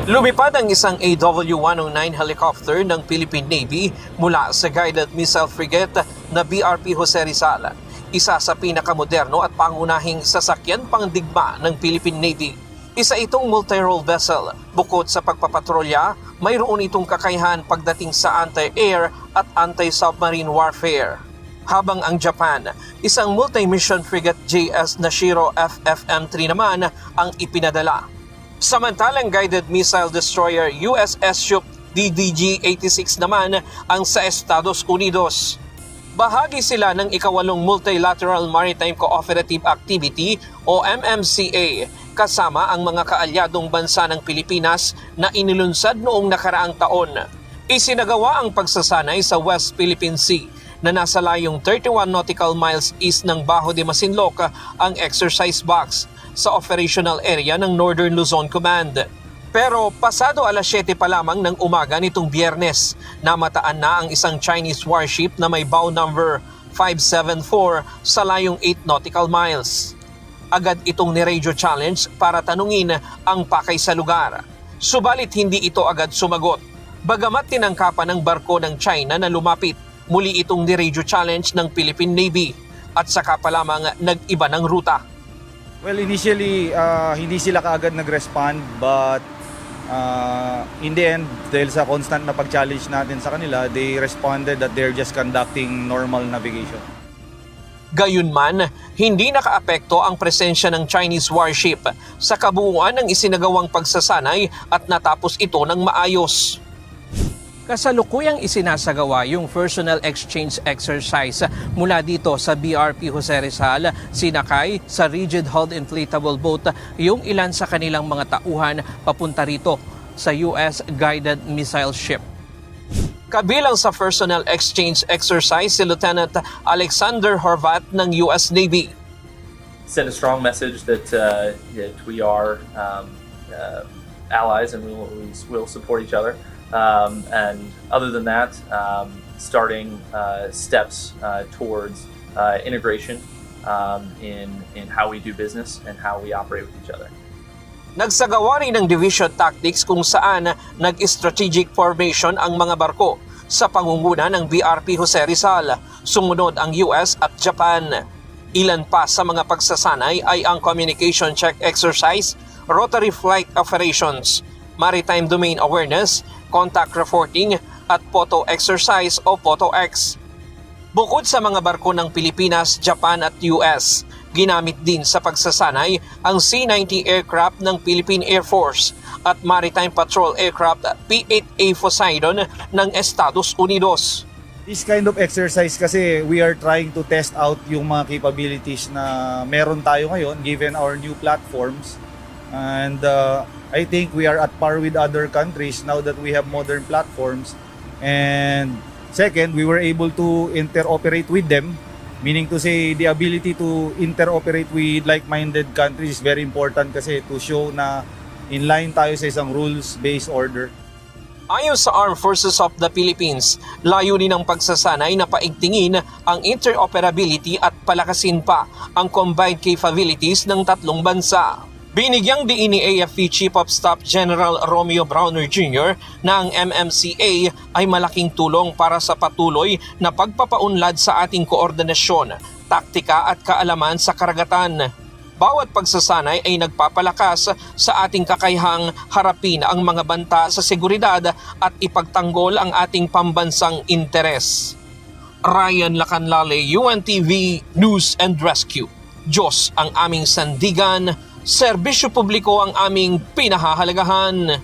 Lumipad ang isang AW-109 helicopter ng Philippine Navy mula sa guided missile frigate na BRP Jose Rizal, isa sa pinakamoderno at pangunahing sasakyan pangdigma ng Philippine Navy. Isa itong multi-role vessel. Bukod sa pagpapatrolya, mayroon itong kakayahan pagdating sa anti-air at anti-submarine warfare. Habang ang Japan, isang multi-mission frigate JS Nashiro FFM-3 naman ang ipinadala. Samantalang guided missile destroyer USS Ship DDG-86 naman ang sa Estados Unidos. Bahagi sila ng ikawalong Multilateral Maritime Cooperative Activity o MMCA kasama ang mga kaalyadong bansa ng Pilipinas na inilunsad noong nakaraang taon. Isinagawa ang pagsasanay sa West Philippine Sea na nasa layong 31 nautical miles east ng Bajo de Masinloc ang exercise box sa operational area ng Northern Luzon Command. Pero pasado alas 7 pa lamang ng umaga nitong Biyernes, namataan na ang isang Chinese warship na may bow number 574 sa layong 8 nautical miles. Agad itong ni-radio challenge para tanungin ang pakay sa lugar. Subalit hindi ito agad sumagot. Bagamat tinangkapan ng barko ng China na lumapit, muli itong ni-radio challenge ng Philippine Navy at saka pa lamang nag-iba ng ruta. Well, initially, hindi sila kaagad nag-respond but in the end, dahil sa constant na pag-challenge natin sa kanila, they responded that they're just conducting normal navigation. Gayunman, hindi nakaapekto ang presensya ng Chinese warship sa kabuuan ng isinagawang pagsasanay at natapos ito ng maayos. Kasalukuyang isinasagawa yung personnel exchange exercise mula dito sa BRP Jose Rizal, sinakay sa rigid-hulled inflatable boat yung ilan sa kanilang mga tauhan papunta rito sa US guided missile ship. Kabilang sa personnel exchange exercise si Lieutenant Alexander Horvat ng US Navy. Send a strong message that we are allies and we will support each other. And other than that, starting steps towards integration in how we do business and how we operate with each other. Nagsagawa rin ng division tactics kung saan nag-strategic formation ang mga barko sa pangunguna ng BRP Jose Rizal, sumunod ang US at Japan. Ilan pa sa mga pagsasanay ay ang communication check exercise, rotary flight operations, maritime domain awareness, contact reporting at photo exercise o Photo X. Bukod sa mga barko ng Pilipinas, Japan at US, ginamit din sa pagsasanay ang C-90 aircraft ng Philippine Air Force at Maritime Patrol Aircraft P-8A Poseidon ng Estados Unidos. This kind of exercise kasi we are trying to test out yung mga capabilities na meron tayo ngayon given our new platforms. And I think we are at par with other countries now that we have modern platforms. And second, we were able to interoperate with them, meaning to say the ability to interoperate with like-minded countries is very important kasi to show na in line tayo sa isang rules-based order. Ayon sa Armed Forces of the Philippines, layunin ng pagsasanay na paigtingin ang interoperability at palakasin pa ang combined capabilities ng tatlong bansa. Binigyang diin ni AFP Chief of Staff General Romeo Browner Jr. na ang MMCA ay malaking tulong para sa patuloy na pagpapaunlad sa ating koordinasyon, taktika at kaalaman sa karagatan. Bawat pagsasanay ay nagpapalakas sa ating kakayahang harapin ang mga banta sa seguridad at ipagtanggol ang ating pambansang interes. Ryan Lacanlale, UNTV News and Rescue. Diyos ang aming sandigan, serbisyo publiko ang aming pinahahalagahan.